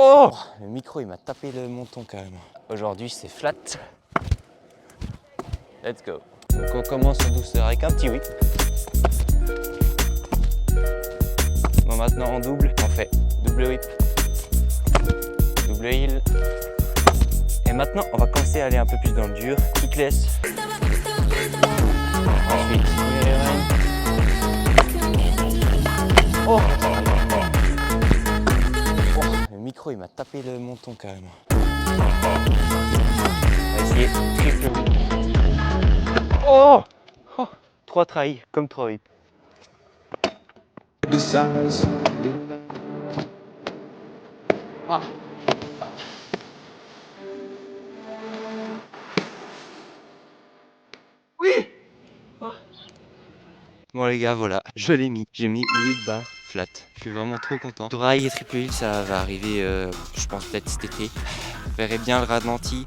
Oh! Le micro il m'a tapé le menton quand même. Aujourd'hui c'est flat. Let's go. Donc on commence en douceur avec un petit whip. Bon, maintenant en double, on fait double whip, double heel. Et maintenant on va commencer à aller un peu plus dans le dur. Kickless. Ensuite, oh! Le micro il m'a tapé le menton quand même. On va essayer triple whip. Oh! 3 trahis, comme 3 whips. Ah. Oui! Oh. Bon les gars, voilà, je l'ai mis. J'ai mis 8 barres flat. Je suis vraiment trop content. Dry et triple hill, ça va arriver, je pense peut-être cet été. Vous verrez bien le ralenti.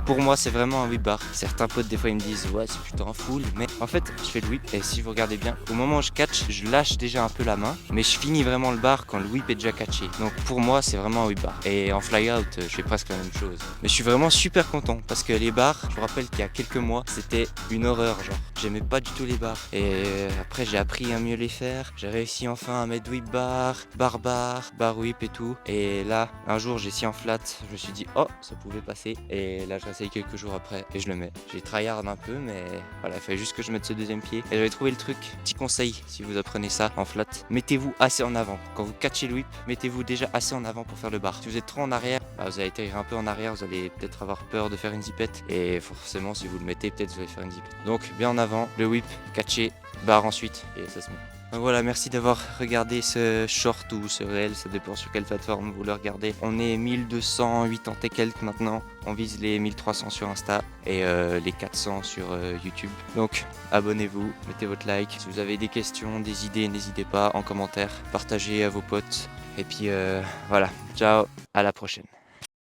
Pour moi, c'est vraiment un whip bar. Certains potes, des fois, ils me disent ouais, c'est plutôt un full. Mais en fait, je fais le whip. Et si vous regardez bien, au moment où je catch, je lâche déjà un peu la main. Mais je finis vraiment le bar quand le whip est déjà catché. Donc pour moi, c'est vraiment un whip bar. Et en fly out, je fais presque la même chose. Mais je suis vraiment super content parce que les bars, je vous rappelle qu'il y a quelques mois, c'était une horreur. Genre, j'aimais pas du tout les bars. Et après, j'ai appris à mieux les faire. J'ai réussi enfin à mettre whip bar, bar whip et tout. Et là, un jour, j'ai essayé en flat. Je me suis dit, oh, ça pouvait passer. Et là, je réessaye quelques jours après et je le mets. J'ai tryhard un peu, mais voilà, il fallait juste que je mette ce deuxième pied. Et j'avais trouvé le truc. Petit conseil, si vous apprenez ça en flat, mettez-vous assez en avant. Quand vous catchez le whip, mettez-vous déjà assez en avant pour faire le bar. Si vous êtes trop en arrière, bah, vous allez atterrir un peu en arrière, vous allez peut-être avoir peur de faire une zipette. Et forcément, si vous le mettez, peut-être vous allez faire une zipette. Donc, bien en avant, le whip, catcher, bar ensuite, et ça se met. Donc voilà, merci d'avoir regardé ce short ou ce réel, ça dépend sur quelle plateforme vous le regardez. On est 1280 et quelques maintenant, on vise les 1300 sur Insta et les 400 sur YouTube. Donc abonnez-vous, mettez votre like. Si vous avez des questions, des idées, n'hésitez pas en commentaire, partagez à vos potes. Et puis voilà, ciao, à la prochaine.